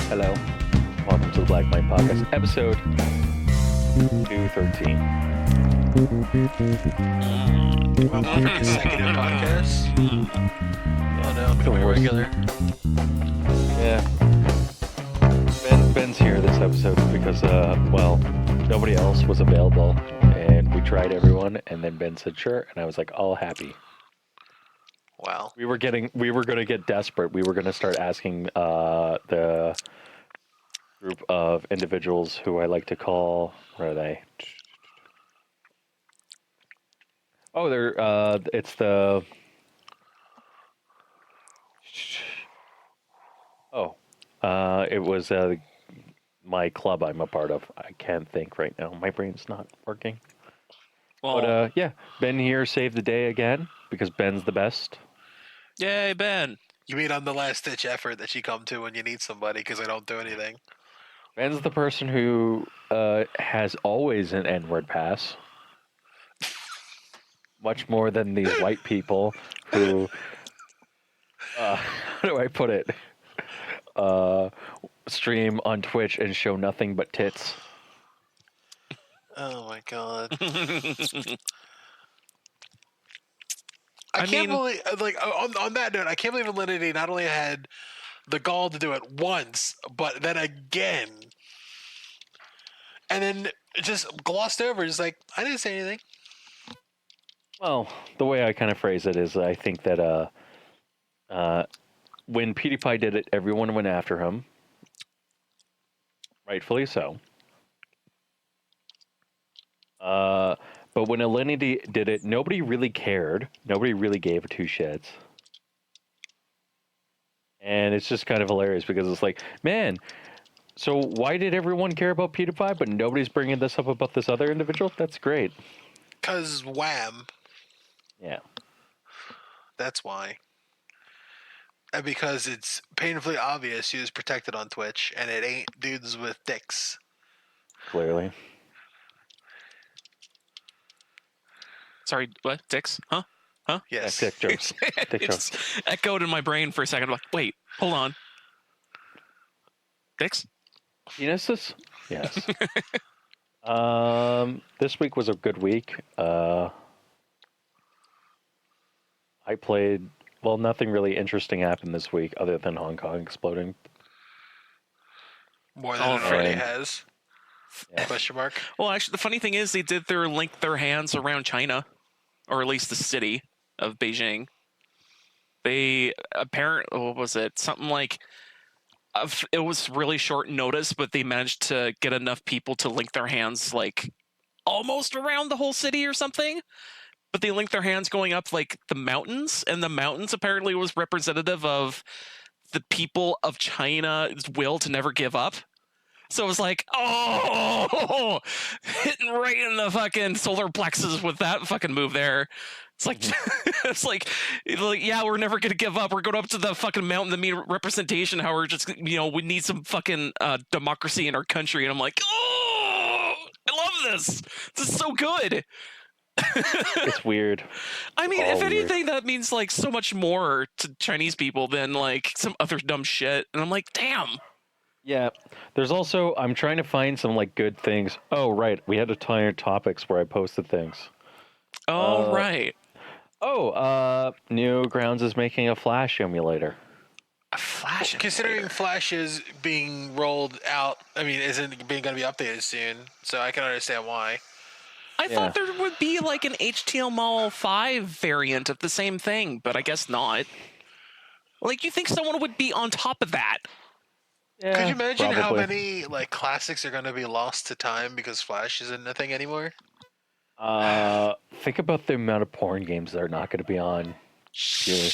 Hello, welcome to the Black Mind Podcast, episode 213. Welcome for consecutive podcasts. Oh no, I'm Feeling becoming worse. regular. Yeah. Ben's here this episode because, nobody else was available, and we tried everyone, and then Ben said sure, and I was like, all happy. Wow. We were going to get desperate. We were going to start asking the group of individuals who I like to call, where are they? Oh, it's the... it was my club I'm a part of. I can't think right now. My brain's not working. Well, But yeah, Ben here saved the day again because Ben's the best. Yay, Ben. you mean I'm the last ditch effort that you come to when you need somebody because I don't do anything? Ben's the person who has always an N-word pass. Much more than these white people who, how do I put it? Stream on Twitch and show nothing but tits. Oh my god. I I can't mean- believe, like, on that note, I can't believe Alinity not only had the gall to do it once, but then again. And then just glossed over, just like, I didn't say anything. Well, the way I kind of phrase it is I think that when PewDiePie did it, everyone went after him. Rightfully so. But when Alinity did it, nobody really cared. Nobody really gave two shits. And it's just kind of hilarious because it's like, man, so why did everyone care about PewDiePie, but nobody's bringing this up about this other individual? That's great. Because wham. Yeah. That's why. And because it's painfully obvious he was protected on Twitch, and it ain't dudes with dicks. Clearly. Sorry, what? Dicks? Huh? Yes. Dick jokes. Dick It jokes. just echoed in my brain for a second. I'm like, wait, hold on. Dicks? Penises? Yes. This week was a good week. I played, well, nothing really interesting happened this week other than Hong Kong exploding. More than Oh, it already and- has. Yeah. Question mark. Well, actually, the funny thing is they did link their hands around China, or at least the city of Beijing. They apparently, what was it? Something like, it was really short notice, but they managed to get enough people to link their hands like almost around the whole city or something. But they linked their hands going up like the mountains, and the mountains apparently was representative of the people of China's will to never give up. So it was like, oh, hitting right in the fucking solar plexus with that fucking move there. It's like, it's like, yeah, we're never gonna give up. We're going up to the fucking mountain to meet representation. How we're just, we need some fucking democracy in our country. And I'm like, oh, I love this. This is so good. It's weird. I mean, All if weird. anything, that means like so much more to Chinese people than like some other dumb shit. And I'm like, damn. Yeah. There's also, I'm trying to find some like good things. Oh, right. We had a ton of topics where I posted things. Oh, right. Newgrounds is making a Flash emulator. A Flash. Considering emulator. Flash is being rolled out, I mean, isn't being going to be updated soon, so I can understand why. I thought there would be like an HTML5 variant of the same thing, but I guess not. Like, you think someone would be on top of that? Yeah, Could you imagine how probably. many like classics are going to be lost to time because Flash isn't a thing anymore? Think about the amount of porn games that are not going to be on. Shit.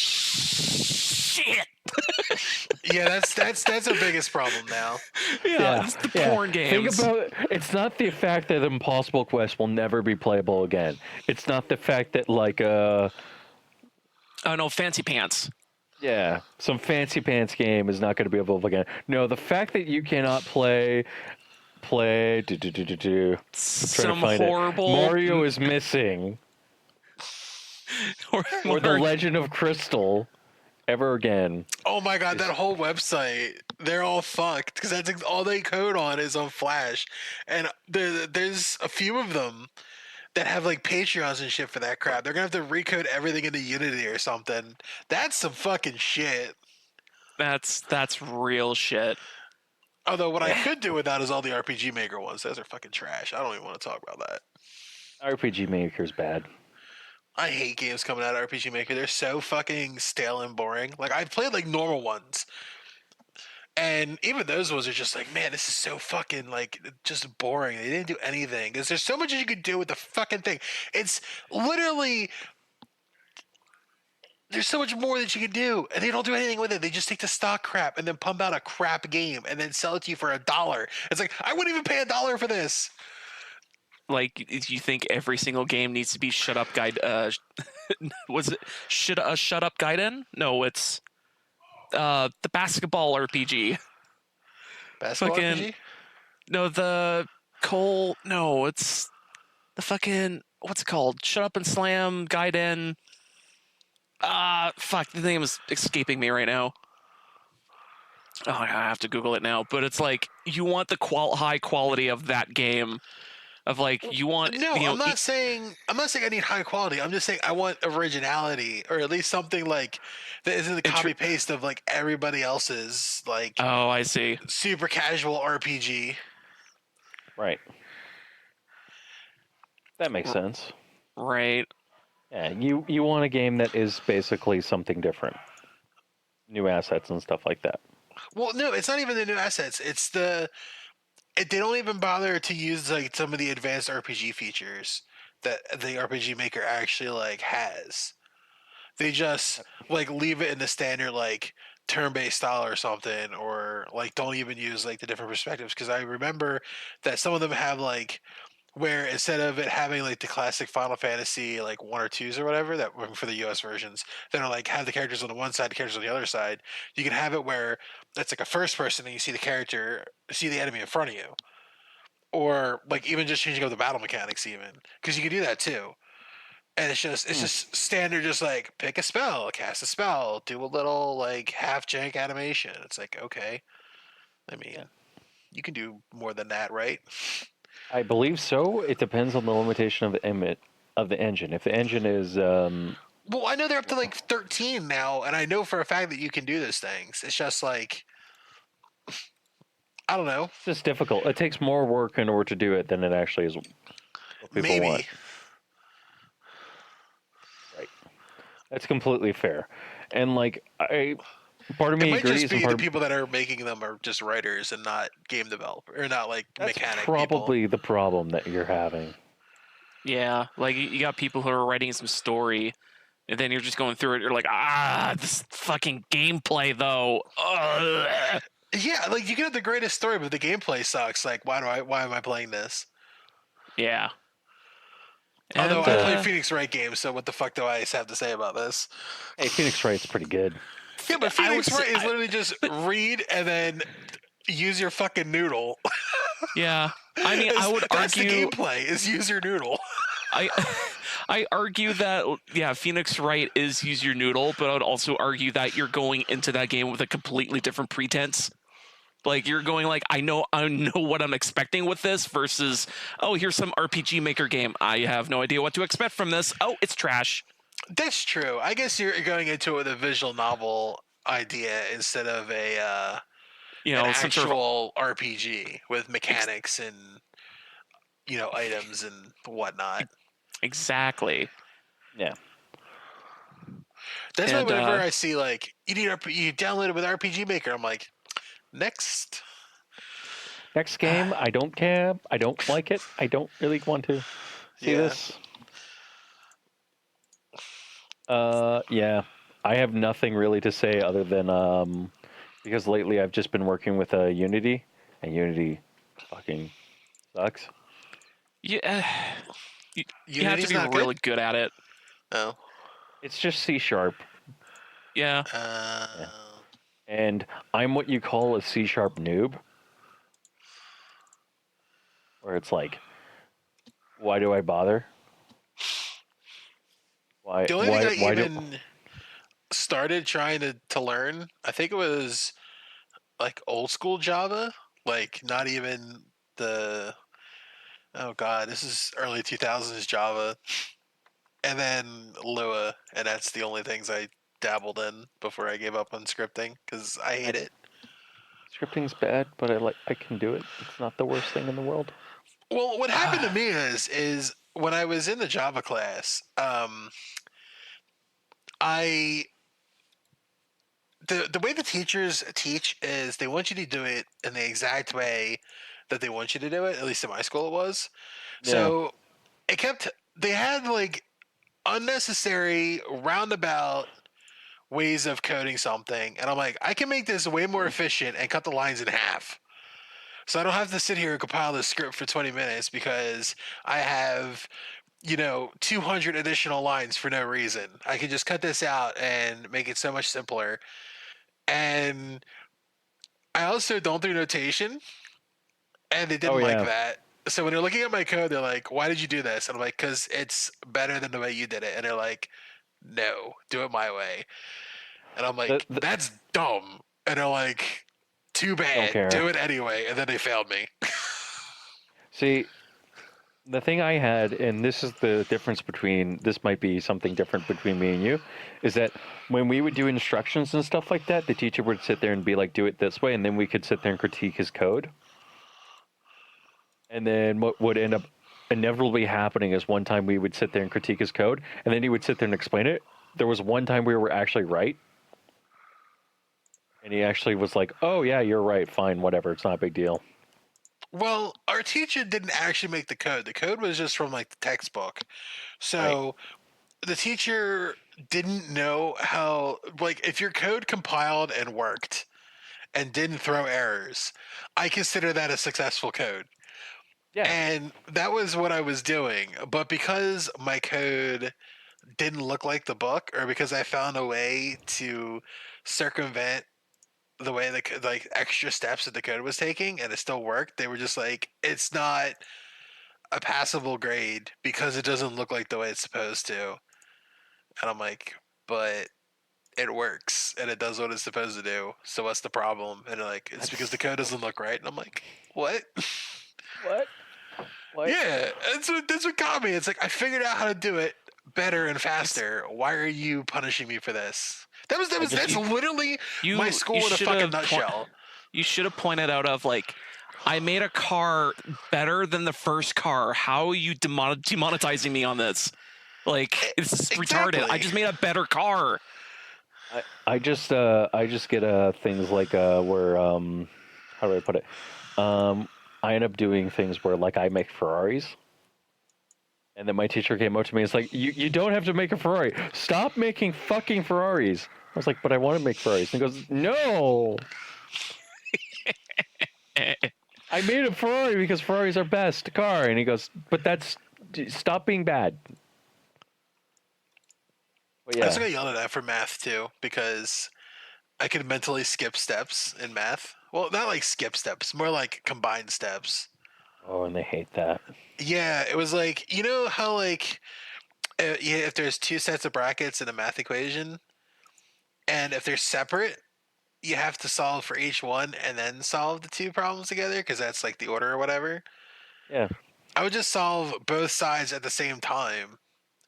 Yeah, that's our biggest problem now. Yeah, it's the porn games. Think about it's not the fact that Impossible Quest will never be playable again. It's not the fact that Oh no, Fancy Pants. some fancy pants game is not going to be available again. No, the fact that you cannot play I'm trying to Some find it. horrible Mario is missing or the Legend of Crystal ever again. Oh my god, that whole website, they're all fucked because that's all they code on is on Flash, and there's a few of them that have like Patreons and shit for that crap. They're gonna have to recode everything into Unity or something. That's some fucking shit. That's real shit. Although what I could do with that is all the RPG Maker ones. Those are fucking trash. I don't even want to talk about that. RPG Maker's bad. I hate games coming out of RPG Maker. They're so fucking stale and boring. Like I've played like normal ones, and even those ones are just like, man, this is so fucking like just boring. They didn't do anything because there's so much that you could do with the fucking thing. It's literally there's so much more that you can do, and they don't do anything with it. They just take the stock crap and then pump out a crap game and then sell it to you for $1. It's like I wouldn't even pay $1 for this. Like, you think every single game needs to be shut up guide? Was it shut up Gaiden? No, it's the basketball RPG. Basketball Fucking- RPG? No, the Cole. No, it's the fucking what's it called? Shut up and slam Gaiden. Fuck, the name is escaping me right now. Oh, I have to Google it now. But it's like you want the high quality of that game. Of like you want. No, you know, I'm not saying I need high quality. I'm just saying I want originality, or at least something like that isn't the copy paste of like everybody else's like Oh, I see. super casual RPG. Right. That makes sense. Right. Yeah, you want a game that is basically something different. New assets and stuff like that. Well, no, it's not even the new assets. It's they don't even bother to use like some of the advanced RPG features that the RPG Maker actually like has. They just like leave it in the standard like turn-based style or something, or like don't even use like the different perspectives. Because I remember that some of them have like where instead of it having like the classic Final Fantasy like 1 or 2s or whatever that were for the US versions that are like have the characters on the one side, the characters on the other side, you can have it where it's like a first person and you see the enemy in front of you, or like even just changing up the battle mechanics even, because you can do that too. And it's just standard, just like pick a spell, cast a spell, do a little like half jank animation. It's like, okay, I mean, you can do more than that, right? I believe so. It depends on the limitation of the engine. If the engine is Well, I know they're up to like 13 now, and I know for a fact that you can do those things. It's just like, I don't know. just difficult. It takes more work in order to do it than it actually is. What people Maybe. want. Right. That's completely fair. And like part of It me might agrees. just be and the part people that are making them are just writers and not game developer, or not like that's mechanic probably the problem that you're having. Yeah, like you got people who are writing some story, and then you're just going through it. You're like, this fucking gameplay though. Ugh. people. Yeah, like you can have the greatest story, but the gameplay sucks. Like, why am I playing this? Yeah. Although And, I play Phoenix Wright games, so what the fuck do I have to say about this? Hey, Phoenix Wright's pretty good. Yeah, but I would Phoenix Wright say- is literally just read and then use your fucking noodle. yeah, I mean, I would That's argue. the gameplay is use your noodle. I argue that Phoenix Wright is use your noodle, but I would also argue that you're going into that game with a completely different pretense. Like you're going like I know what I'm expecting with this versus here's some RPG Maker game. I have no idea what to expect from this. Oh, it's trash. That's true. I guess you're going into it with a visual novel idea instead of an Some sort of actual RPG with mechanics and items and whatnot. exactly. Yeah. That's why And, whenever I see like you download it with RPG Maker, I'm like, next. Next game, I don't care. I don't like it. I don't really want to see Yeah. this. Yeah, I have nothing really to say other than because lately I've just been working with Unity, and Unity fucking sucks. Yeah, you, you have to Unity's be not good. really good at it. Oh. It's just C sharp. Yeah. Yeah. And I'm what you call a C sharp noob, where it's like, why do I bother? The only thing I Why do? even started trying to learn, I think it was like old school Java, like not even the oh god, this is early 2000s Java, and then Lua, and that's the only things I dabbled in before I gave up on scripting because I hate it. Scripting's bad, but I can do it. It's not the worst thing in the world. Well, what happened to me is when I was in the Java class, I the way the teachers teach is they want you to do it in the exact way that they want you to do it. At least in my school, it was. Yeah. So it kept. They had like unnecessary roundabout ways of coding something, and I'm like, I can make this way more efficient and cut the lines in half. So I don't have to sit here and compile this script for 20 minutes because I have 200 additional lines for no reason. I can just cut this out and make it so much simpler. And I also don't do notation, and they Oh didn't like yeah. that. So when they're looking at my code, they're like, "Why did you do this?" And I'm like, "Cause it's better than the way you did it." And they're like, "No, do it my way." And I'm The, like, the, "That's dumb." And they're like, "Too don't bad, care. do it anyway." And then they failed me. See, the thing I had, and this is the difference between this might be something different between me and you, is that when we would do instructions and stuff like that, the teacher would sit there and be like, "Do it this way," and then we could sit there and critique his code. And then what would end up inevitably happening is one time we would sit there and critique his code, and then he would sit there and explain it. There was one time we were actually right, and he actually was like, "Oh yeah, you're right. Fine, whatever. It's not a big deal." Well, our teacher didn't actually make the code. The code was just from like the textbook. Right. So the teacher didn't know how, like, if your code compiled and worked and didn't throw errors, I consider that a successful code. Yeah. And that was what I was doing. But because my code didn't look like the book, or because I found a way to circumvent the way like extra steps that the code was taking and it still worked, they were just like, it's not a passable grade because it doesn't look like the way it's supposed to. And I'm like, but it works and it does what it's supposed to do. So what's the problem? And they're like, it's because the code doesn't look right. And I'm like, what? What? What? Yeah, that's what got me. It's like I figured out how to do it better and faster. Why are you punishing me for this? That's literally my school in a fucking nutshell. You should have pointed out of like, I made a car better than the first car. How are you demonetizing me on this? Like, it's retarded. I just made a better car. I just get things like where how do I put it? I end up doing things where like I make Ferraris. And then my teacher came up to me and was like, you don't have to make a Ferrari. Stop making fucking Ferraris. I was like, but I want to make Ferraris. And he goes, no. I made a Ferrari because Ferraris are best car. And he goes, but stop being bad. But I yeah. also got yelled at for math too because I could mentally skip steps in math. Well, not like skip steps, more like combined steps. Oh, and they hate that. Yeah, it was like, you know how like yeah, if there's two sets of brackets in a math equation, and if they're separate, you have to solve for each one and then solve the two problems together because that's like the order or whatever. Yeah. I would just solve both sides at the same time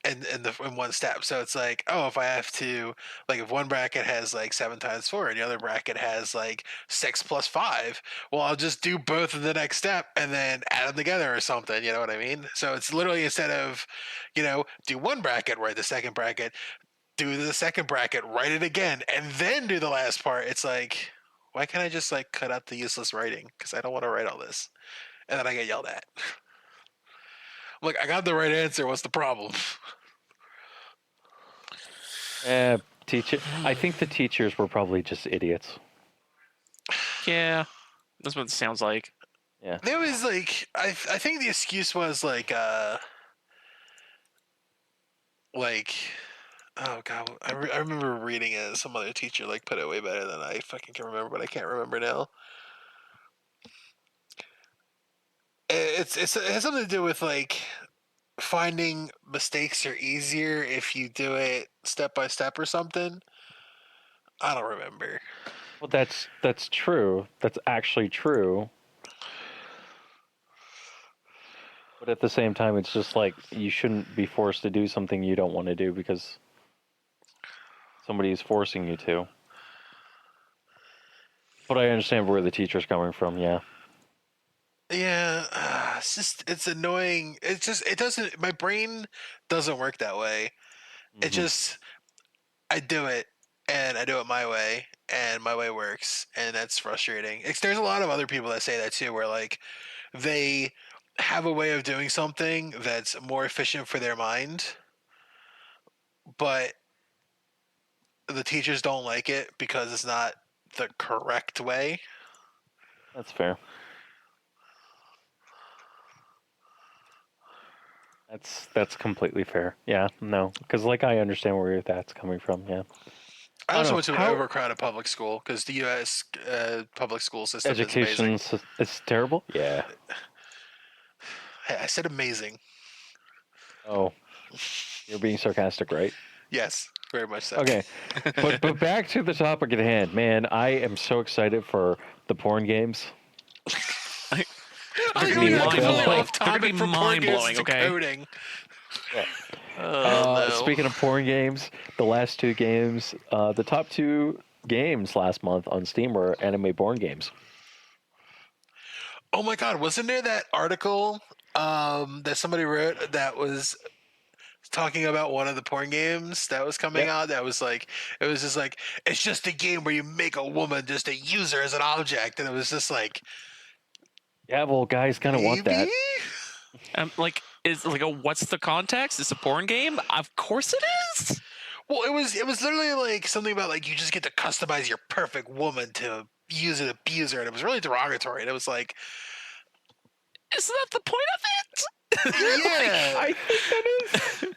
in one step. So it's like, oh, if I have to, like, if one bracket has like 7 times 4 and the other bracket has like 6 plus 5, well, I'll just do both in the next step and then add them together or something. You know what I mean? So it's literally instead of, do one bracket, write the second bracket, do the second bracket, write it again, and then do the last part. It's like, why can't I just like cut out the useless writing? Because I don't want to write all this, and then I get yelled at. I'm like, I got the right answer. What's the problem? Teacher. I think the teachers were probably just idiots. Yeah, that's what it sounds like. Yeah. There was like I think the excuse was like oh god I remember reading it. Some other teacher like put it way better than I fucking can remember, but I can't remember now. It has something to do with like finding mistakes are easier if you do it step by step or something. I don't remember. Well, that's true. That's actually true. But at the same time, it's just like you shouldn't be forced to do something you don't want to do because somebody is forcing you to. But I understand where the teacher's coming from. Yeah. Yeah, it's annoying. It doesn't. My brain doesn't work that way. It Mhm. just I do it and I do it my way and my way works and that's frustrating. There's a lot of other people that say that too, where like they have a way of doing something that's more efficient for their mind, but the teachers don't like it because it's not the correct way. That's fair. That's completely fair. Yeah. No, because like I understand where that's coming from. Yeah. I I also don't went to know an how overcrowded public school because the U.S. Public school system is education amazing. is terrible. Yeah. Hey, I said amazing. Oh, you're being sarcastic, right? Yes, very much so. Okay. But back to the topic at hand, man. I am so excited for the porn games. I They're think gonna be we got mind-blowing. completely off They're gonna be topic from porn games mind-blowing, to okay? coding. Yeah. Oh no! Speaking of porn games, the last two games, the top two games last month on Steam were anime porn games. Oh my god, wasn't there that article that somebody wrote that was talking about one of the porn games that was coming Yep. out that was like it was just like it's just a game where you make a woman just a user as an object and it was just like Yeah, well, guys kind of want maybe that. Like, is like a what's the context? It's a porn game. Of course it is. well it was literally like something about like you just get to customize your perfect woman to use and abuse her and it was really derogatory and it was like Isn't that the point of it? yeah I think that is.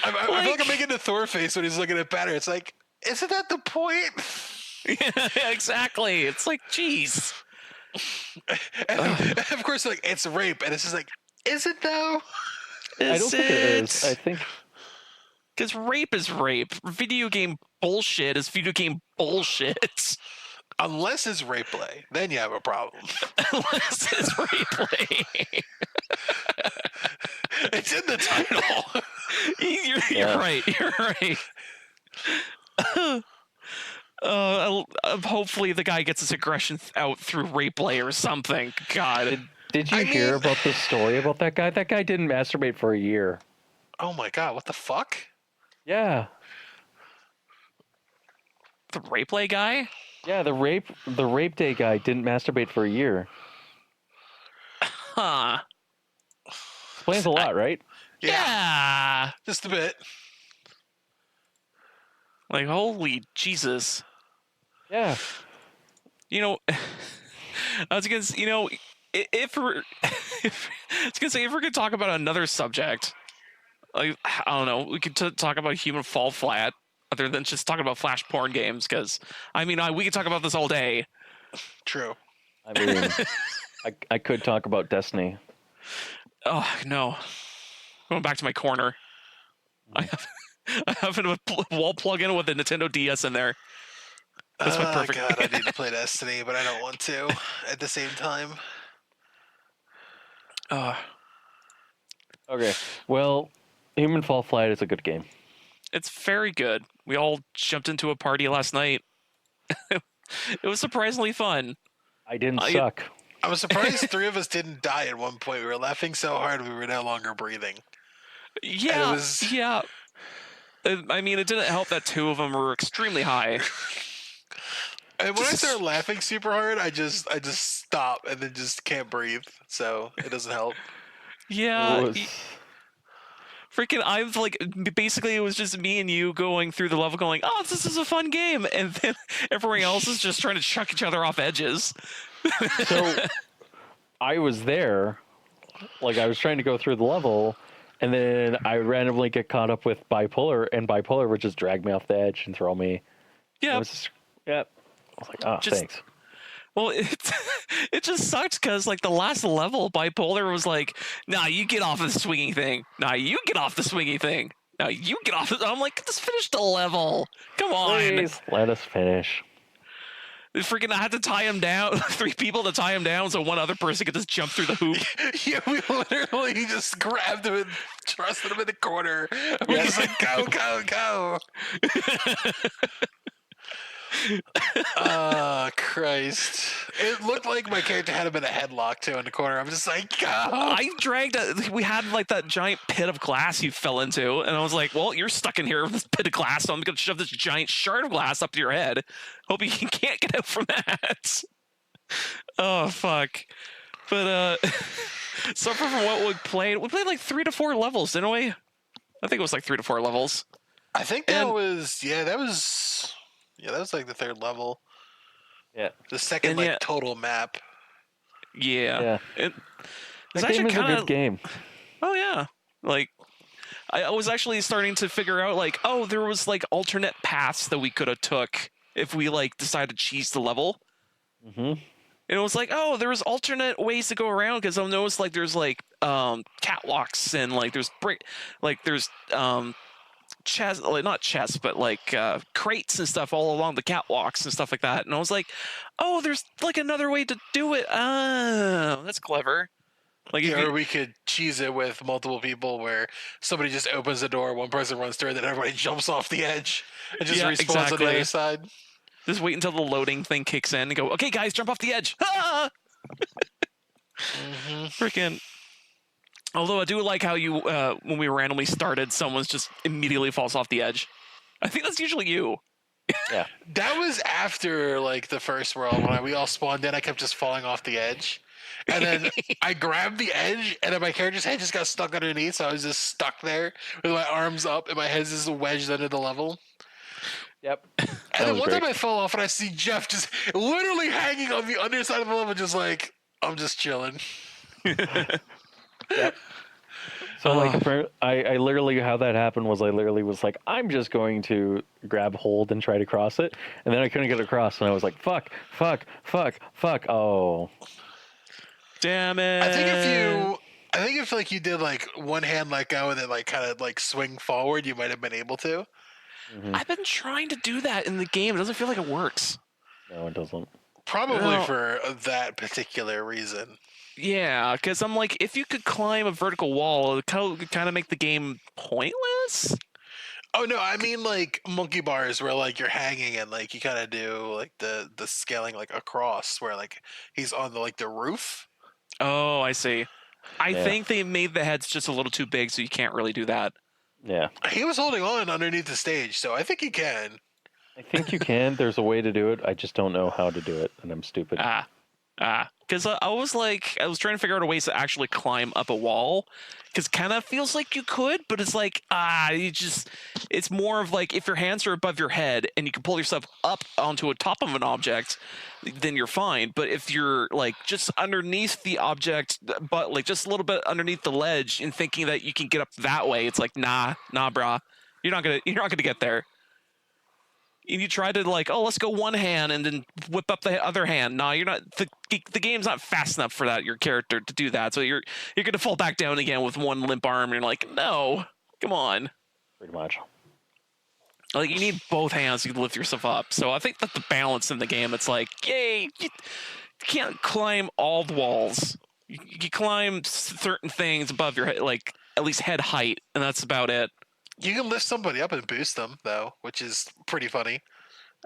I feel like I'm like- making the Thor face when he's looking at Banner. It's like, isn't that the point? Yeah, exactly. It's like, geez. And of course, like it's rape, and it's just like, is it though? I don't think it is. I think Because rape is rape. Video game bullshit is video game bullshit. Unless it's rape play, then you have a problem. Unless it's replay. It's in the title. You're Yeah. right. You're right. Hopefully the guy gets his aggression out through replay or something. God. Did you I hear mean- about the story about that guy? That guy didn't masturbate for a year. Oh my god, what the fuck? Yeah. The replay guy? Yeah, the rape day guy didn't masturbate for a year. Huh. Explains a lot, right? Yeah. Just a bit. Like, holy Jesus. Yeah. You know, I was gonna, you know, if we're, if, I was gonna say if we're gonna talk about another subject, like I don't know, we could talk about Human Fall Flat, other than just talking about Flash porn games. Because I mean, we could talk about this all day. True. I mean, I could talk about Destiny. Oh no, going back to my corner. I have a wall plug-in with a Nintendo DS in there. That's my perfect. God, I need to play Destiny, but I don't want to at the same time. Okay. Well, Human Fall Flat is a good game. It's very good. We all jumped into a party last night. It was surprisingly fun. I didn't I- suck. I was surprised three of us didn't die at one point. We were laughing so hard we were no longer breathing. Yeah, was- yeah. I mean, it didn't help that two of them were extremely high. And when I start laughing super hard, I just stop and then just can't breathe. So it doesn't help. Yeah, It was, Freaking, I've like basically it was just me and you going through the level, going, "Oh, this is a fun game," and then everyone else is just trying to chuck each other off edges. So I was there, like I was trying to go through the level, and then I would randomly get caught up with Bipolar, and Bipolar would just drag me off the edge and throw me. Yeah. Yep. I was like, oh, Just- thanks. Well, it just sucks because like the last level, Bipolar was like, "Nah, you get off of the swinging thing. Nah, you get off the swinging thing. Nah, you get off." I'm like, "Just finish the level. Come on." Please let us finish. Freaking, I had to tie him down. 3 people to tie him down so one other person could just jump through the hoop. Yeah, we literally just grabbed him and thrusted him in the corner. And we're just like, go, go, go. Oh, Christ. It looked like my character had him in a headlock, too, in the corner. I'm just like, go. I dragged. We had like that giant pit of glass you fell into, and I was like, "Well, you're stuck in here with this pit of glass, so I'm gonna shove this giant shard of glass up to your head. Hope you can't get out from that." Oh fuck! But suffer from what we played like 3 to 4 levels, didn't we? I think it was like 3 to 4 levels. I think that And- was, that was like the 3rd level. Yeah. The second, And like, yeah- total map. Yeah. Yeah. It, it's That game actually is a kind good of. game. Oh yeah. Like I was actually starting to figure out like, oh, there was like alternate paths that we could have took if we like decided to cheese the level. Hmm. And it was like, oh, there was alternate ways to go around because I've noticed like there's like catwalks and like there's chest, like not chests, but like crates and stuff all along the catwalks and stuff like that. And I was like, oh, there's like another way to do it. Oh, that's clever. Like if Yeah, you- or we could cheese it with multiple people where somebody just opens the door, one person runs through it, then everybody jumps off the edge and just Yeah, respawns on the exactly. other side. Just wait until the loading thing kicks in and go, okay, guys, jump off the edge. Ah! Mm-hmm. Freaking. Although I do like how you, when we randomly started, someone's just immediately falls off the edge. I think that's usually you. That was after like the first world when we all spawned in. I kept just falling off the edge, and then I grabbed the edge, and then my character's head just got stuck underneath, so I was just stuck there with my arms up and my head's just wedged under the level. Yep. And That then was one great. time I fell off, and I see Jeff just literally hanging on the underside of the level, just like I'm just chilling. Yep. So like, I literally, how that happened was I literally was like, I'm just going to grab hold and try to cross it, and then I couldn't get across, and I was like, fuck. Oh, Damn it. I think if like you did like one hand let go and then like kind of like swing forward, you might have been able to. mhm. I've been trying to do that in the game. It doesn't feel like it works. No, it doesn't. Probably No. for that particular reason. Yeah, because I'm like, if you could climb a vertical wall, it could kind of make the game pointless. Oh no, I mean like monkey bars where like you're hanging and like you kind of do like the scaling like across where like he's on the like the roof. Oh, I see. I Yeah. think they made the heads just a little too big, so you can't really do that. Yeah, He was holding on underneath the stage, so I think he can. I think you can. There's a way to do it. I just don't know how to do it, and I'm stupid. Because I was like, I was trying to figure out a way to actually climb up a wall. Because kind of feels like you could, but it's like, it's more of like if your hands are above your head and you can pull yourself up onto a top of an object, then you're fine. But if you're like just underneath the object, but like just a little bit underneath the ledge and thinking that you can get up that way, it's like, nah, brah. You're not gonna get there. And you try to like, oh, let's go one hand and then whip up the other hand. No, you're not. The game's not fast enough for that. Your character to do that. So you're gonna fall back down again with one limp arm. And you're like, no, come on. Pretty much. Like you need both hands to lift yourself up. So I think that the balance in the game, it's like, yay, you can't climb all the walls. You climb certain things above your head, like at least head height, and that's about it. You can lift somebody up and boost them though, which is pretty funny.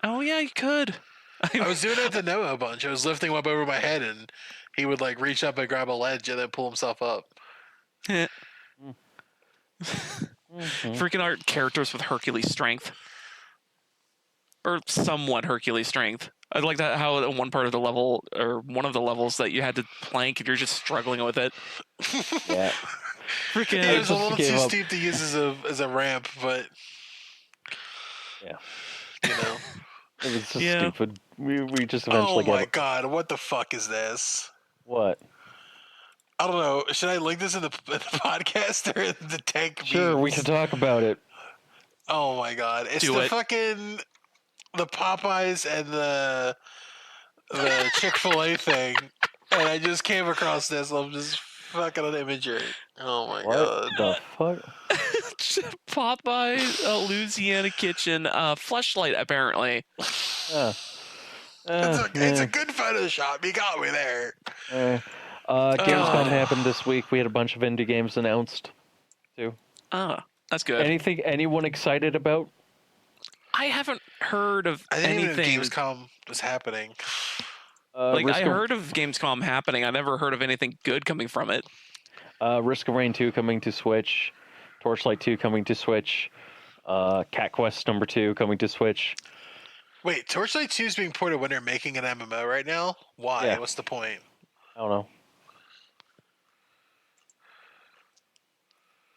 Oh yeah, you could. I was doing it to Noah a bunch. I was lifting him up over my head, and he would like reach up and grab a ledge and then pull himself up. Mhm. Freaking art characters with Hercules strength. Or somewhat Hercules strength. I like that how in one part of the level, or one of the levels that you had to plank and you're just struggling with it. Yeah. Freaking. It was a just little gave too up. steep to use as a ramp, but Yeah. you know. It was just Yeah. stupid. We just Oh eventually my gave up. god, what the fuck is this? What? I don't know. Should I link this in the podcast or in the tank? Sure, we memes? can talk about it. Oh my god, it's Do the it. fucking the Popeyes and the Chick-fil-A thing, and I just came across this. I'm just fucking on imagery. Oh my What god. the fuck? Popeye, Louisiana Kitchen, Fleshlight, apparently. Uh, It's a good Photoshop. You got me there. Gamescom Oh. happened this week. We had a bunch of indie games announced too. Ah, that's good. Anything anyone excited about? I haven't heard of I didn't anything. even know Gamescom was happening. Like, Risk I of, heard of Gamescom happening. I never heard of anything good coming from it. Risk of Rain 2 coming to Switch, Torchlight 2 coming to Switch, Cat Quest number 2 coming to Switch. Wait, Torchlight 2 is being ported when they're making an MMO right now? Why? Yeah. What's the point? I don't know.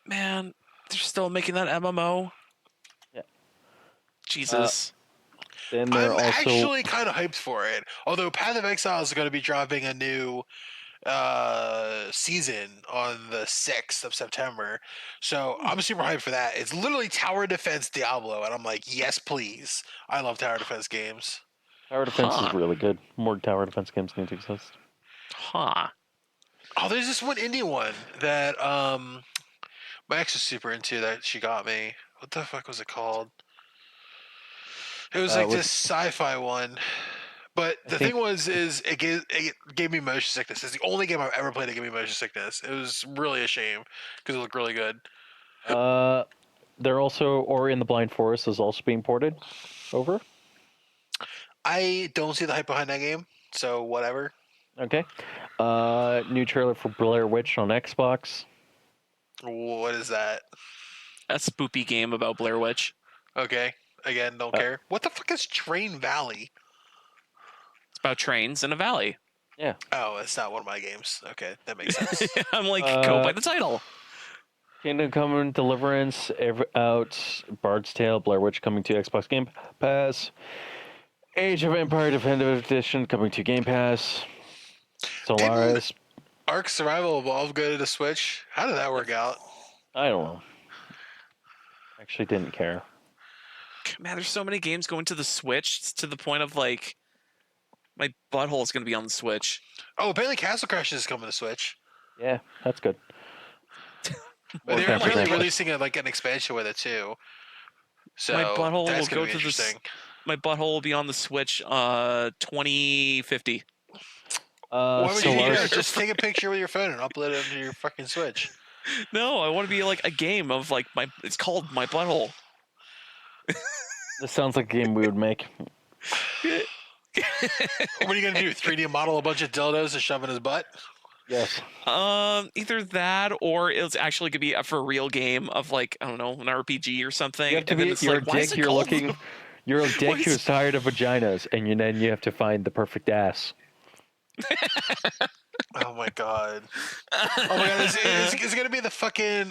Man, they're still making that MMO. Yeah. Jesus. Then they're I'm also actually kind of hyped for it. Although Path of Exile is going to be dropping a new season on the 6th of September. So I'm super hyped for that. It's literally Tower Defense Diablo. And I'm like, yes, please. I love Tower Defense games. Tower Defense Huh. is really good. More Tower Defense games need to exist. Huh. Oh, there's this one indie one that my ex was super into that she got me. What the fuck was it called? It was like was- this sci-fi one. But I the think- thing was, is it gave me motion sickness. It's the only game I've ever played that gave me motion sickness. It was really a shame because it looked really good. They're also Ori and the Blind Forest is also being ported over. I don't see the hype behind that game, so whatever. Okay. New trailer for Blair Witch on Xbox. What is that? A spoopy game about Blair Witch. Okay, again, don't care. What the fuck is Train Valley? It's about trains in a valley. Oh, it's not one of my games. Okay, that makes sense. I'm like, go by the title. Kingdom Come Deliverance out. Bard's Tale, Blair Witch coming to Xbox Game Pass. Age of Empire Definitive Edition coming to Game Pass. Solaris. Ark Survival Evolved go to the Switch. How did that work out? I don't know. Actually, didn't care. Man, there's so many games going to the Switch. It's to the point of like, my butthole is going to be on the Switch. Oh, apparently Castle Crashers is coming to Switch. Yeah, that's good. But they're Can't apparently forget. releasing like an expansion with it too. So My butthole that's will gonna go be to the s- interesting. My butthole will be on the Switch 2050. Why would you do Solaris. that? Just take a picture with your phone and upload it onto your fucking Switch. No, I want to be like a game of like my. It's called My Butthole. This sounds like a game we would make. What are you gonna do? 3D model a bunch of dildos and shove in his butt? Yes. Either that or it's actually gonna be a for real game of like, I don't know, an RPG or something. You have to and then be. it's You're like, a why is dick. it You're called- looking. You're a dick Why is- who's tired of vaginas, and then you have to find the perfect ass. Oh my god. Oh my god, it's gonna be the fucking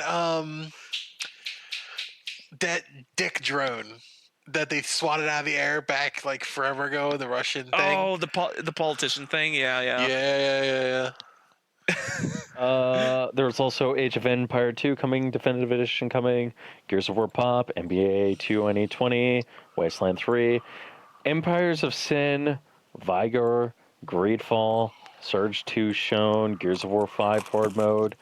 that dick drone that they swatted out of the air back like forever ago, the Russian thing. Oh, the politician thing. Yeah. Yeah. There's also Age of Empire 2 coming, Definitive Edition coming, Gears of War Pop, NBA 2K20, Wasteland 3, Empires of Sin, Vigor, Greedfall, Surge 2 shown, Gears of War 5 Horde mode.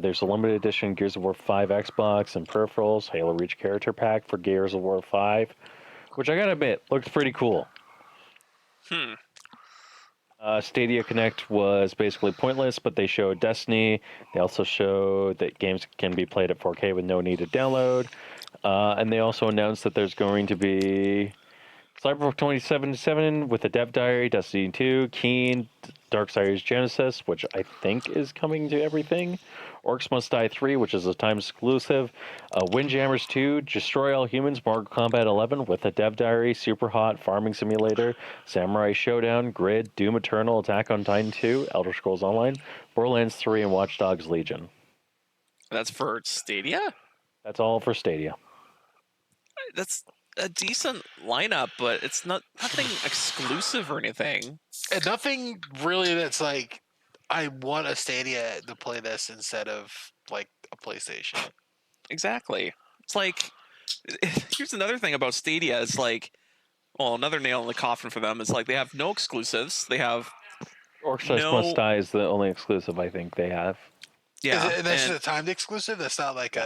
There's a limited edition Gears of War 5 Xbox and peripherals, Halo Reach character pack for Gears of War 5, which I gotta admit looks pretty cool. Stadia Connect was basically pointless, but they showed Destiny. They also showed that games can be played at 4K with no needed download. And they also announced that there's going to be Cyberpunk 2077 with a dev diary, Destiny 2, Keen, Darksiders Genesis, which I think is coming to everything. Orcs Must Die 3, which is a time exclusive. Windjammers 2, Destroy All Humans, Mortal Kombat 11 with a dev diary, Super Hot, Farming Simulator, Samurai Showdown, Grid, Doom Eternal, Attack on Titan 2, Elder Scrolls Online, Borderlands 3, and Watch Dogs Legion. That's for Stadia. That's all for Stadia. That's a decent lineup, but it's nothing exclusive or anything. And nothing really that's like, I want a Stadia to play this instead of like a PlayStation. Exactly. It's like here's another thing about Stadia. It's like, well, another nail in the coffin for them is like they have no exclusives. They have Orcs No- Must Die is the only exclusive I think they have. yeah, Is it, that's and- just a timed exclusive. That's not like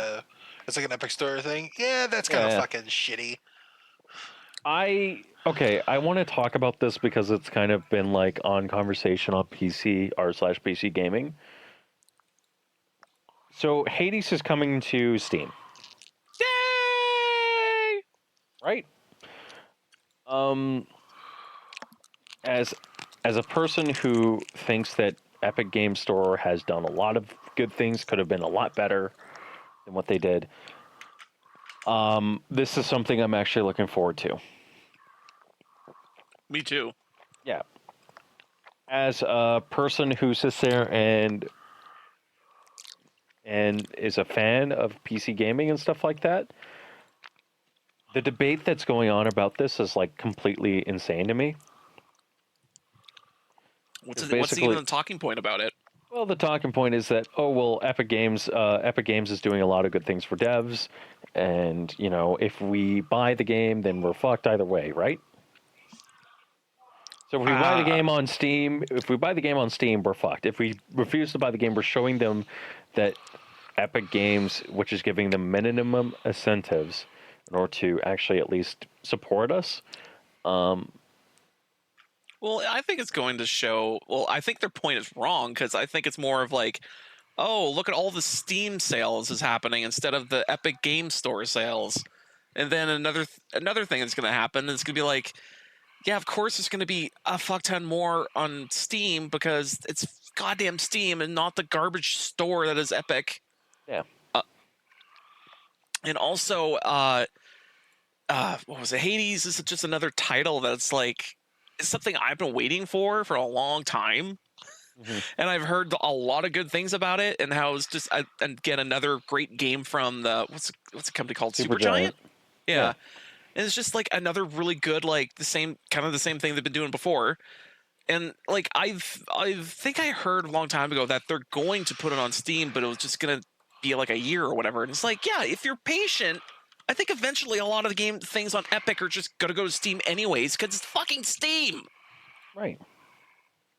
it's like an Epic Store thing. Yeah, that's kind of Yeah. fucking shitty. I want to talk about this because it's kind of been like on conversation on PC r/PC gaming. So Hades is coming to Steam, yay! right? As a person who thinks that Epic Game Store has done a lot of good things, could have been a lot better than what they did. This is something I'm actually looking forward to. Me too. Yeah. As a person who sits there and is a fan of PC gaming and stuff like that, the debate that's going on about this is like completely insane to me. What's It's even basically- the talking point about it? Well, the talking point is that, oh well, Epic Games is doing a lot of good things for devs, and you know, if we buy the game, then we're fucked either way, right? So if we buy the game on Steam, we're fucked. If we refuse to buy the game, we're showing them that Epic Games, which is giving them minimum incentives in order to actually at least support us. Well, I think it's going to show. Well, I think their point is wrong because I think it's more of like, oh, look at all the Steam sales is happening instead of the Epic Game Store sales. And then another thing that's going to happen is going to be like, yeah, of course there's going to be a fuck ton more on Steam because it's goddamn Steam and not the garbage store that is Epic. Yeah. And also, what was it? Hades is just another title that's like, it's something I've been waiting for a long time. Mhm. And I've heard a lot of good things about it and how it's just, again, another great game from the, what's a company called? Supergiant? Yeah. And it's just like another really good, like the same thing they've been doing before. And like, I think I heard a long time ago that they're going to put it on Steam, but it was just going to be like a year or whatever. And it's like, yeah, if you're patient, I think eventually a lot of the game things on Epic are just going to go to Steam anyways, because it's fucking Steam. Right.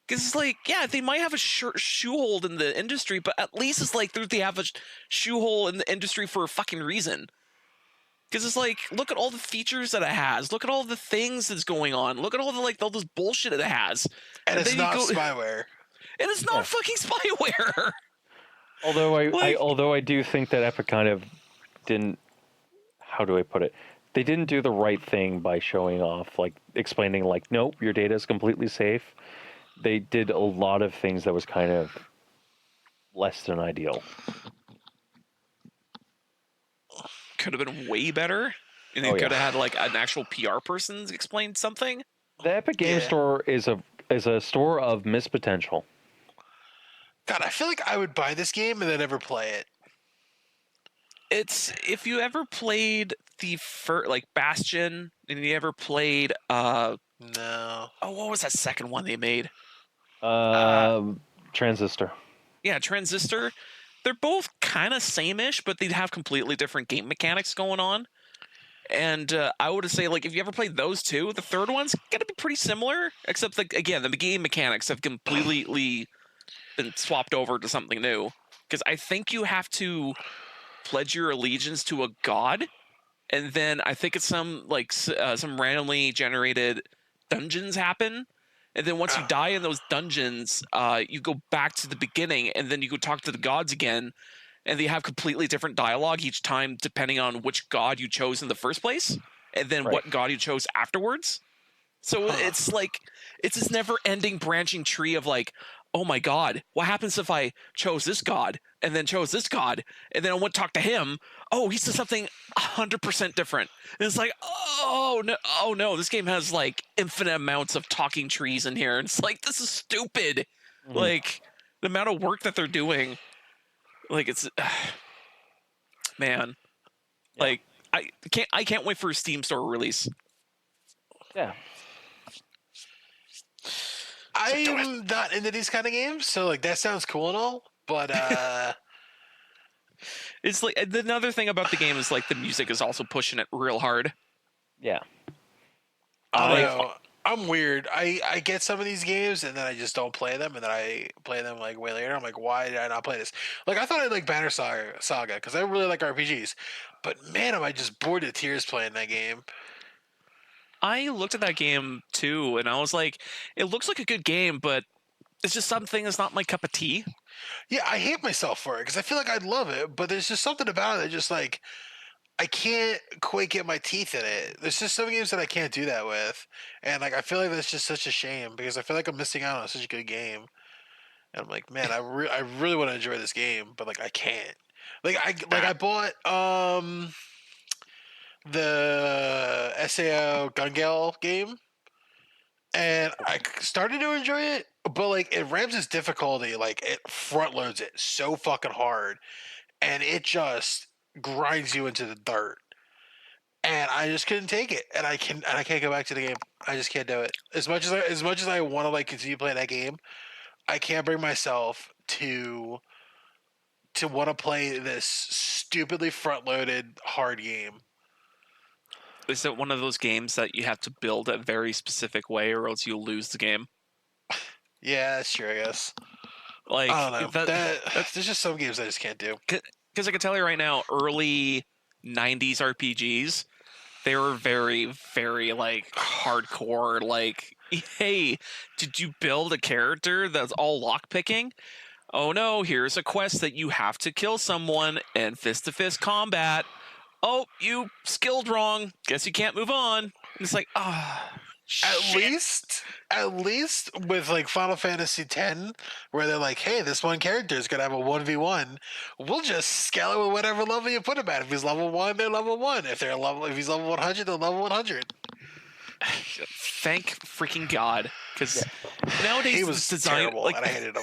Because it's like, yeah, they might have a shoehold in the industry, but at least it's like they have a shoehole in the industry for a fucking reason. Because it's like, look at all the features that it has. Look at all the things that's going on. Look at all the all this bullshit that it has. And it's then you not go- spyware. And it's not fucking spyware. Although Like- although I do think that Epic kind of didn't. How do I put it? They didn't do the right thing by showing off, like explaining, like, nope, your data is completely safe. They did a lot of things that was kind of less than ideal. Could have been way better. And they Oh, yeah. could have had like an actual PR person explain something. The Epic Game Yeah. Store is a store of missed potential. God, I feel like I would buy this game and then never play it. It's if you ever played the like Bastion and you ever played No. what was that second one they made? Transistor. Yeah, Transistor. They're both kind of same-ish, but they'd have completely different game mechanics going on. And I would say, like, if you ever played those two, the third one's gonna be pretty similar, except like again, the game mechanics have completely been swapped over to something new. Because I think you have to pledge your allegiance to a god, and then I think it's some randomly generated dungeons happen. And then once you die in those dungeons, you go back to the beginning, and then you go talk to the gods again, and they have completely different dialogue each time, depending on which god you chose in the first place, and then Right. what god you chose afterwards. So it's like it's this never-ending branching tree of like, oh my god, what happens if I chose this god and then chose this god, and then I went to talk to him? Oh, he said something 100% different. And it's like, oh no, this game has like infinite amounts of talking trees in here. And it's like, this is stupid. Mhm. Like the amount of work that they're doing, like it's man. Yeah. Like I can't wait for a Steam store release. Yeah. I'm not into these kind of games, so like that sounds cool and all, but It's like another thing about the game is like the music is also pushing it real hard. Yeah. I don't Like- know. I'm weird. I get some of these games and then I just don't play them, and then I play them like way later. I'm like, why did I not play this? Like I thought I'd like Banner Saga because I really like RPGs, but man, am I just bored to tears playing that game. I looked at that game too, and I was like, it looks like a good game, but it's just something that's not my cup of tea. Yeah, I hate myself for it because I feel like I'd love it, but there's just something about it that just like I can't quite get my teeth in it. There's just some games that I can't do that with, and like I feel like that's just such a shame because I feel like I'm missing out on such a good game. And I'm like, man, I really want to enjoy this game, but like I can't. I bought the SAO Gun Gale game, and I started to enjoy it, but like it ramps its difficulty, like it front loads it so fucking hard, and it just grinds you into the dirt. And I just couldn't take it, and I can't go back to the game. I just can't do it. As much as I want to like continue playing that game, I can't bring myself to want to play this stupidly front loaded hard game. Is it one of those games that you have to build a very specific way, or else you'll lose the game? Yeah, that's true. I guess. Like I don't know. that's There's just some games I just can't do. because I can tell you right now, early '90s RPGs, they were very, very like hardcore. Like, hey, did you build a character that's all lockpicking? Oh no, here's a quest that you have to kill someone in fist-to-fist combat. Oh, you skilled wrong. Guess you can't move on. And it's like, At least with like Final Fantasy X, where they're like, hey, this one character is gonna have a 1v1. We'll just scale it with whatever level you put him at. If he's level 1, they're level 1. If he's level 100, they're level 100. thank freaking God, because nowadays He this was design, terrible, like, and I hated him.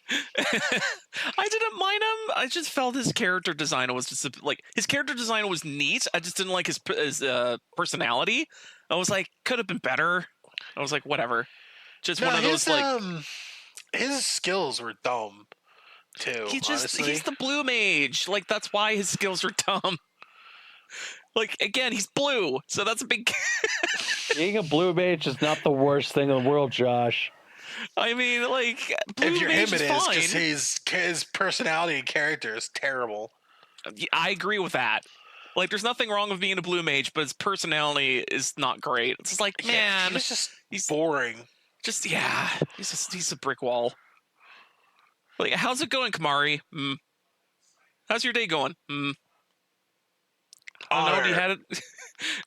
I didn't mind him. I just felt his character design was just like his character design was neat. I just didn't like his personality. I was like, could have been better. I was like, whatever. Just one of those like his skills were dumb too. Honestly. he's the blue mage. Like that's why his skills are dumb. Like again, he's blue, so that's a big. Being a blue mage is not the worst thing in the world, Josh. I mean, like blue If you're mage him, it is is fine. because his personality and character is terrible. I agree with that. Like, there's nothing wrong with being a blue mage, but his personality is not great. It's just like, man, he was just he's boring. just he's a brick wall. Like, how's it going, Kamari? How's your day going? Oh no, you had it.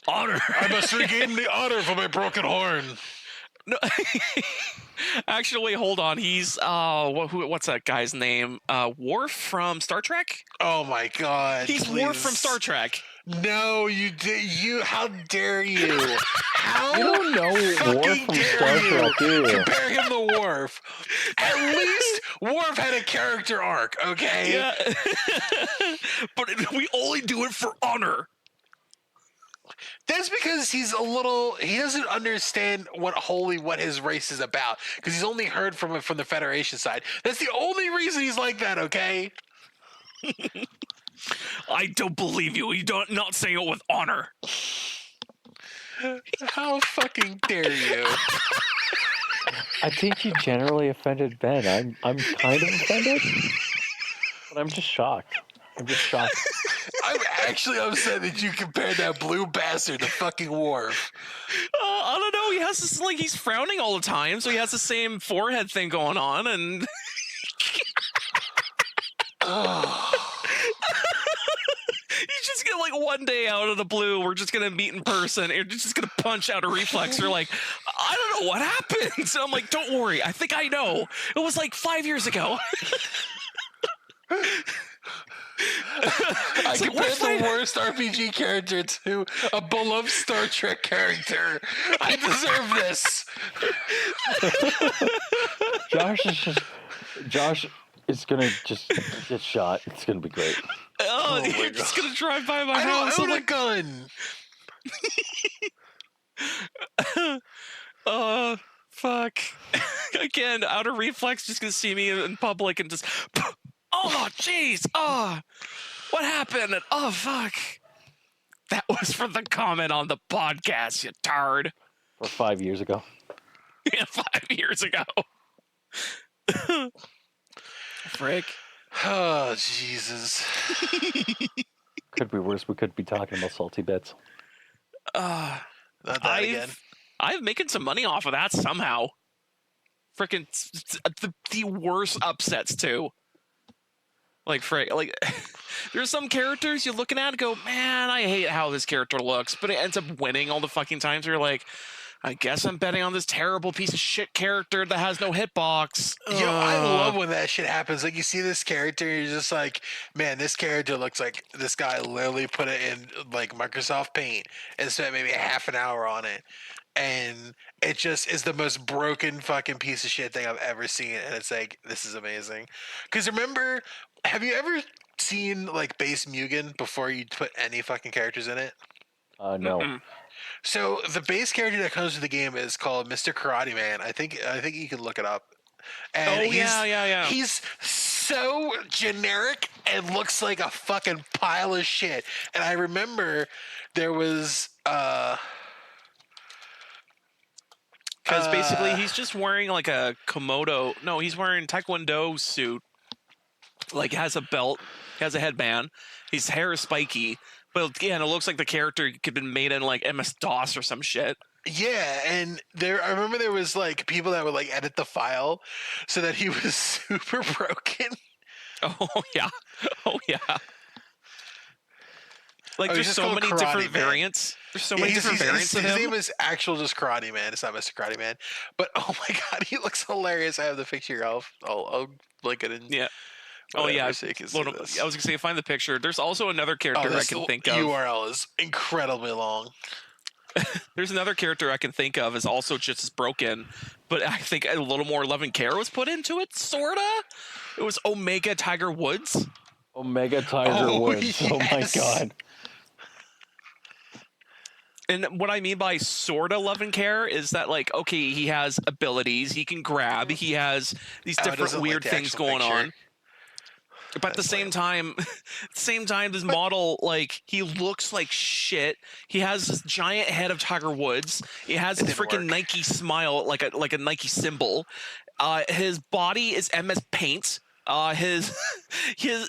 Honor. I must regain the honor for my broken horn. No. Actually, hold on. He's what's that guy's name? Worf from Star Trek. Oh my god! He's please. Worf from Star Trek. No, you did. You. How dare you? How You don't know Worf fucking from dare Star you Trek, do you? compare him to Worf? At least Worf had a character arc. Okay. Yeah, but we only do it for honor. That's because he doesn't understand what his race is about because he's only heard from it from the Federation side. That's the only reason he's like that, okay? I don't believe you. You don't not saying it with honor. How fucking dare you? I think you generally offended Ben. I'm kind of offended, but I'm just shocked. I'm just shocked. I'm actually upset that you compared that blue bastard to fucking Worf. I don't know. He has this like he's frowning all the time, so he has the same forehead thing going on, and Oh. he's just gonna like one day out of the blue, we're just gonna meet in person. And you're just gonna punch out a reflex. You're like, I don't know what happened. So I'm like, don't worry. I think I know. It was like 5 years ago. I It's like, compared what the worst RPG character to a beloved Star Trek character. I deserve this. Josh is gonna just get shot. It's gonna be great. Oh, Oh my you're just God. gonna drive by my I house. don't own I'm a gun. like, fuck. Again, out of reflex, just gonna see me in public and just, oh, jeez, oh, what happened? Oh, fuck. That was for the comment on the podcast, you tard. Or 5 years ago. Yeah, 5 years ago. Frick. Oh Jesus. Could be worse. We could be talking about salty bits. Uh, Not that again. I've making some money off of that somehow. Freaking the worst upsets too. Like frick, like there's some characters you're looking at and go, man, I hate how this character looks, but it ends up winning all the fucking times. You're like, I guess I'm betting on this terrible piece of shit character that has no hitbox. Yo, I love when that shit happens. Like you see this character, you're just like, man, this character looks like this guy literally put it in like Microsoft Paint and spent maybe a half an hour on it. And it just is the most broken fucking piece of shit thing I've ever seen. And it's like, this is amazing. Because remember, have you ever seen like base Mugen before you put any fucking characters in it? No. Mm-mm. So the base character that comes with the game is called Mr. Karate Man. I think you can look it up. And Oh yeah. He's so generic and looks like a fucking pile of shit. And I remember there was Because basically he's just wearing like a Komodo. No, he's wearing Taekwondo suit. Like has a belt, has a headband. His hair is spiky. But again, it looks like the character could have been made in like MS DOS or some shit. yeah, and I remember there was like people that would like edit the file so that he was super broken. Oh yeah. Oh yeah. Like Oh, he's there's just so called many Karate different Man. variants. There's so Yeah, many different variants of his him. name is actual just Karate Man. It's not Mr. Karate Man. But oh my god, he looks hilarious. I have the picture. I'll link it in. Yeah. Oh whatever, yeah. so you can see Load up- this. I was gonna say find the picture. There's also another character I this can think of. URL is incredibly long. There's another character I can think of is also just as broken, but I think a little more love and care was put into it, sorta. It was Omega Tiger Woods. Omega Tiger Oh, Woods. Oh my yes. god. And what I mean by sorta love and care is that like, okay, he has abilities, he can grab, he has these Oh, it different doesn't like weird the things actual going picture. on. But at the same time, this model, like, he looks like shit. He has this giant head of Tiger Woods. He has It this didn't freaking work. Nike smile, like a Nike symbol. His body is MS Paint. His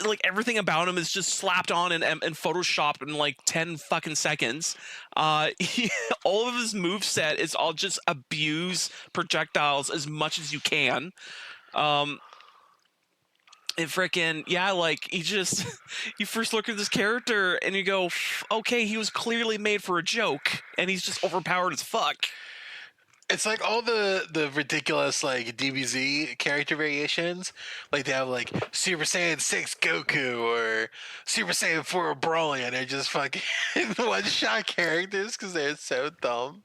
like everything about him is just slapped on and photoshopped in like 10 fucking seconds. All of his moveset is all just abuse projectiles as much as you can. And freaking yeah, like he just you first look at this character and you go, okay, he was clearly made for a joke, and he's just overpowered as fuck. It's like all the ridiculous like DBZ character variations. Like they have like Super Saiyan 6 Goku or Super Saiyan 4 Broly, and they're just fucking one shot characters because they're so dumb.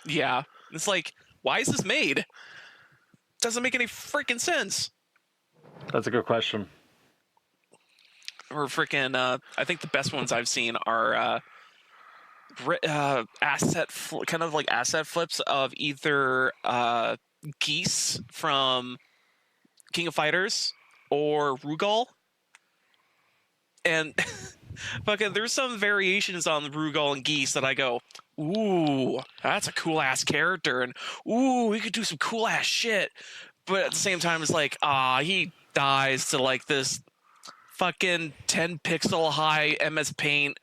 Yeah, it's like, why is this made? Doesn't make any freaking sense. That's a good question. Or freaking, I think the best ones I've seen are kind of like asset flips of either Geese from King of Fighters or Rugal. And fucking, there's some variations on Rugal and Geese that I go, ooh, that's a cool ass character, and ooh, we could do some cool ass shit. But at the same time, it's like, he dies to like this fucking 10 pixel high MS Paint.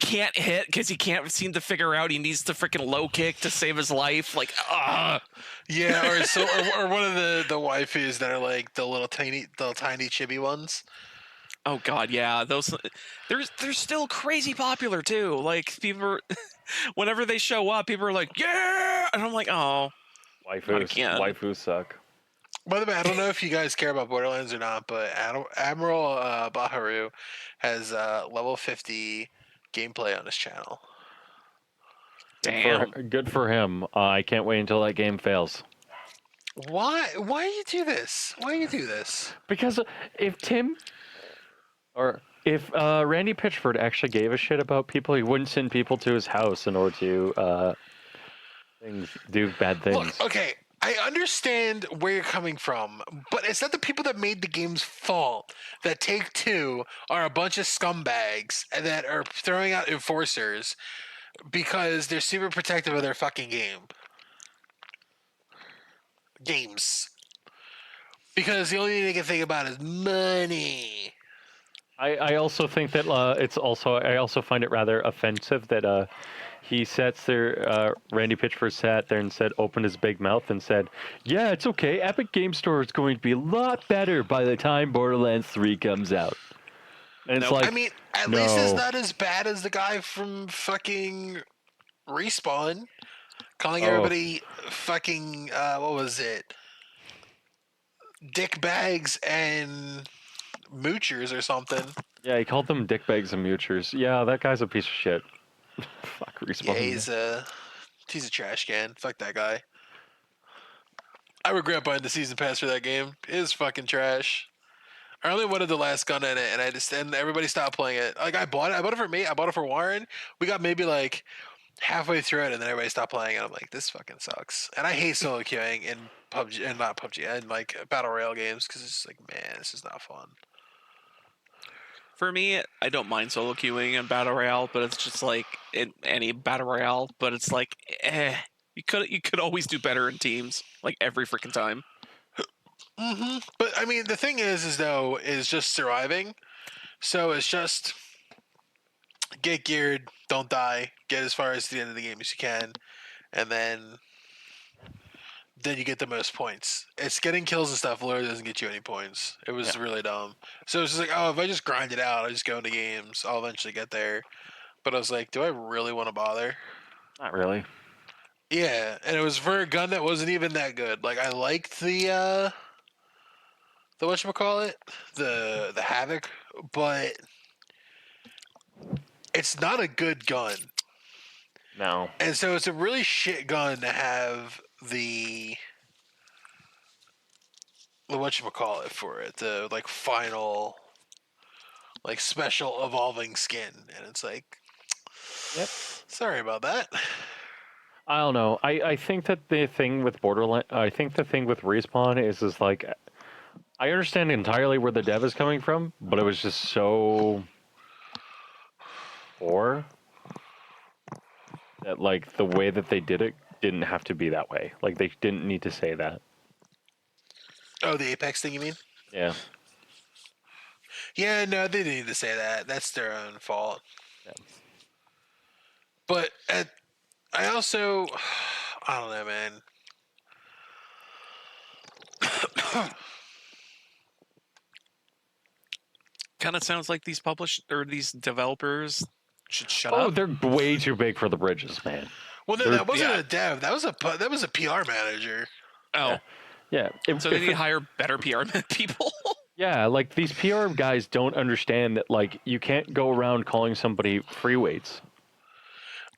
Can't hit because he can't seem to figure out he needs to freaking low kick to save his life. Like, Yeah, or one of the waifus that are like the little tiny chibi ones. oh god, yeah, those they're still crazy popular too. Like people, whenever they show up, people are like, yeah, and I'm like, oh, Waifus suck. By the way, I don't know if you guys care about Borderlands or not, but Admiral Baharu has level 50 gameplay on his channel. damn. Good for him. I can't wait until that game fails. Why do you do this? Why do you do this? Because if Tim, or if Randy Pitchford actually gave a shit about people, he wouldn't send people to his house in order to do bad Look, things. okay, I understand where you're coming from, but it's not the people that made the game's fault that Take-Two are a bunch of scumbags and that are throwing out enforcers because they're super protective of their fucking games. Because the only thing they can think about is money. I also think that I also find it rather offensive that he sats there, Randy Pitchford sat there and opened his big mouth and said, "Yeah, it's okay. Epic Game Store is going to be a lot better by the time Borderlands 3 comes out." And it's Nope. like, I mean, at least it's not as bad as the guy from fucking Respawn calling everybody fucking, what was it? Dick bags and moochers or something. yeah, he called them dickbags and moochers. Yeah, that guy's a piece of shit. Fuck Yeah, Respawn. he's a trash can. Fuck that guy. I regret buying the season pass for that game. It is fucking trash. I only wanted the last gun in it, and everybody stopped playing it. Like I bought it. I bought it for me. I bought it for Warren. We got maybe like halfway through it, and then everybody stopped playing it. I'm like, this fucking sucks. And I hate solo queuing in PUBG and not PUBG and like battle royale games because it's just like, man, this is not fun. For me, I don't mind solo queuing in battle royale, but it's just like in any battle royale. But it's like, you could always do better in teams, like every freaking time. But I mean, the thing is though, is just surviving. So it's just get geared, don't die, get as far as the end of the game as you can, and then you get the most points. It's getting kills and stuff literally doesn't get you any points. It was really dumb. So it's just like, oh, if I just grind it out, I just go into games, I'll eventually get there. But I was like, do I really want to bother? Not really. Yeah, and it was for a gun that wasn't even that good. Like I liked the whatchamacallit? The Havoc, but it's not a good gun. No. And so it's a really shit gun to have the whatchamacallit for it, the like final like special evolving skin. And it's like, Yep. sorry about that. I don't know. I think that the thing with I think the thing with Respawn is like, I understand entirely where the dev is coming from, but it was just so poor that like the way that they did it didn't have to be that way. Like they didn't need to say that. Oh, the Apex thing, you mean? Yeah. Yeah, no, they didn't need to say that. That's their own fault. Yeah. But I also, I don't know, man. Kind of sounds like these developers should shut Oh, up. they're way too big for the bridges, man. Well, no, They're- that wasn't yeah. a dev. That was a PR manager. Oh, Yeah. so they need to hire better PR people. Yeah, like these PR guys don't understand that like you can't go around calling somebody free weights.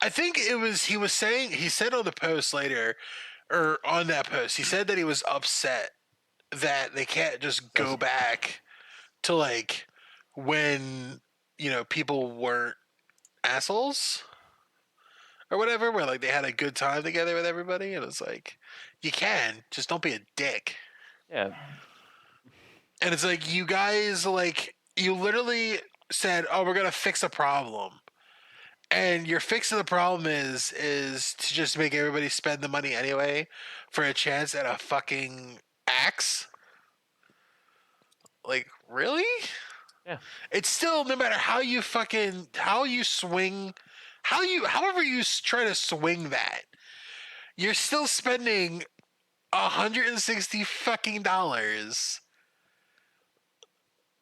I think he said on the post later, or on that post, he said that he was upset that they can't just go back to like when, people weren't assholes or whatever, where like they had a good time together with everybody. And it's like, you can, just don't be a dick. Yeah. And it's like, you guys, like, you literally said, oh, we're going to fix a problem. And your fix of the problem is to just make everybody spend the money anyway for a chance at a fucking axe. Like, really? Yeah. It's still, no matter how you swing, however you try to swing that, you're still spending $160 fucking dollars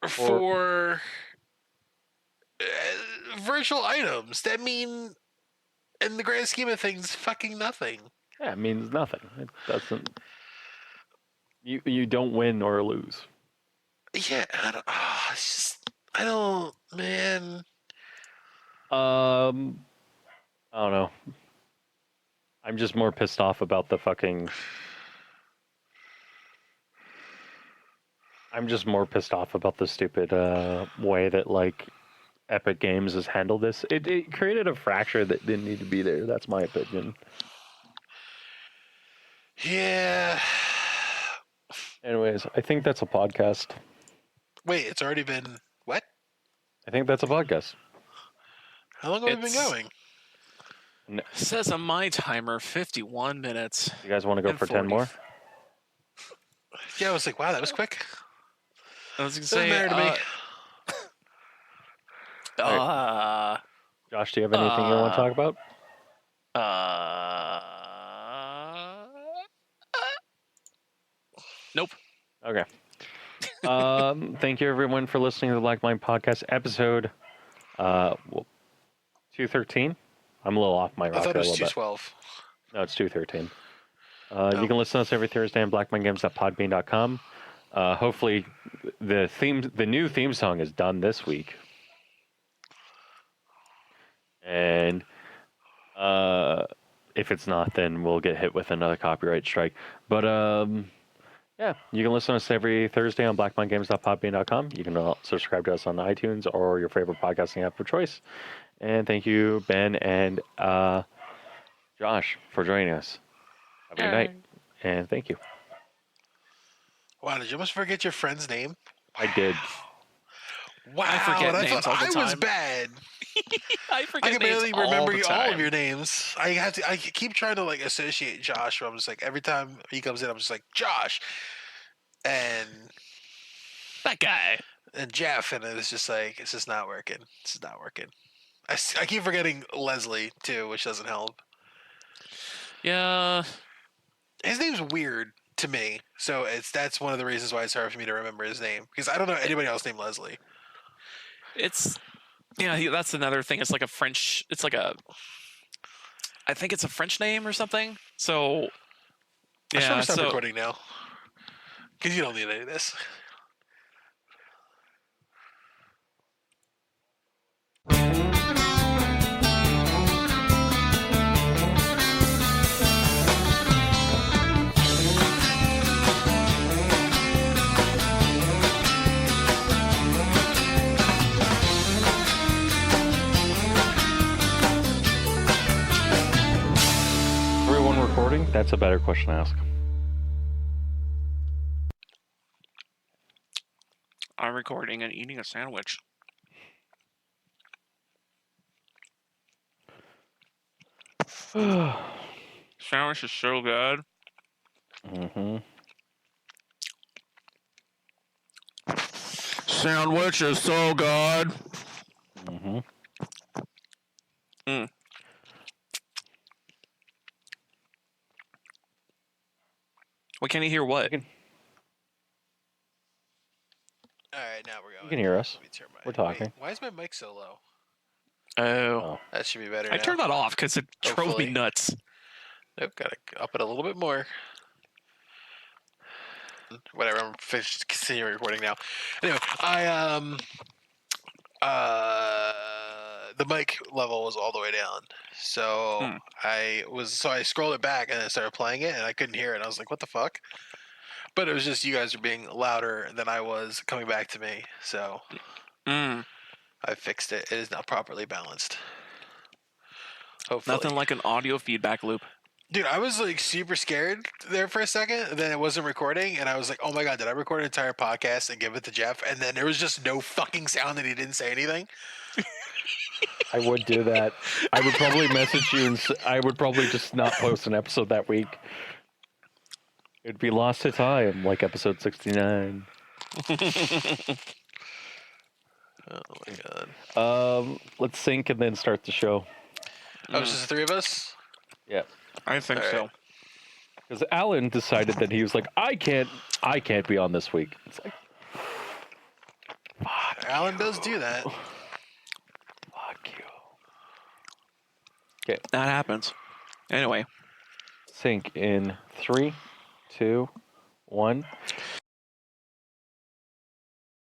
for virtual items that mean, in the grand scheme of things, fucking nothing. Yeah, it means nothing. It doesn't. You don't win or lose. Yeah, I don't, man. I don't know. I'm just more pissed off about the fucking. I'm just more pissed off about the stupid way that like Epic Games has handled this. It created a fracture that didn't need to be there. That's my opinion. Yeah. Anyways, I think that's a podcast. Wait, it's already been what? I think that's a podcast. How long have we been It's- going? Says on my timer, 51 minutes. You guys want to go And for 10 more? 40. Yeah, I was like, wow, that was quick. I was gonna Doesn't say, matter to me. Josh, do you have anything you want to talk about? Nope. Okay. Thank you everyone for listening to the Black Mind Podcast episode 213. I'm a little off my I rocker thought a it was little bit. 212. No, it's 213. Oh. You can listen to us every Thursday on blackmindgames.podbean.com. Hopefully the new theme song is done this week. And if it's not, then we'll get hit with another copyright strike. But yeah, you can listen to us every Thursday on blackmindgames.podbean.com. You can subscribe to us on iTunes or your favorite podcasting app of choice. And thank you, Ben and Josh, for joining us. Have a good night, and thank you. Wow, did you almost forget your friend's name? I did. Wow, I forget I names thought all the I was time. bad. I forget I can barely names all remember the all of time. your names. I keep trying to like associate Josh. Where I'm just like every time he comes in, I'm just like Josh, and That guy. Jeff, and it's just like it's just not working. This is not working. I keep forgetting Leslie too, which doesn't help. Yeah. His name's weird to me, so that's one of the reasons why it's hard for me to remember his name because I don't know anybody else named Leslie. It's that's another thing. It's like a French. It's like a. I think it's a French name or something. So. I should Yeah. probably stop So recording now because you don't need any of this. Everyone recording? That's a better question to ask. I'm recording and eating a sandwich. Sandwich is so good. Mm-hmm. Sandwich is so good. Mm-hmm. What can you hear? What? All right, now we're going. You can hear us. Let me turn my- We're talking. Wait, why is my mic so low? Oh. Oh. That should be better. I now. turned that off because it drove Hopefully. me nuts. Nope, gotta up it a little bit more. Whatever, I'm finished continuing recording now. Anyway, the mic level was all the way down. So I scrolled it back and I started playing it and I couldn't hear it. I was like, what the fuck? But it was just you guys were being louder than I was coming back to me. So Mm. I fixed it. It is now properly balanced. Hopefully. Nothing like an audio feedback loop. Dude, I was like super scared there for a second. And then it wasn't recording, and I was like, "Oh my god, did I record an entire podcast and give it to Jeff?" And then there was just no fucking sound, and he didn't say anything. I would do that. I would probably message you, and I would probably just not post an episode that week. It'd be lost to time, like episode 69. Oh my god! Let's sync and then start the show. Oh, it's just the three of us. Yeah, I think All right. so. because Alan decided that he was like, I can't be on this week. It's like, Alan does do that. fuck you. That happens. Anyway. Sync in 3, 2, 1.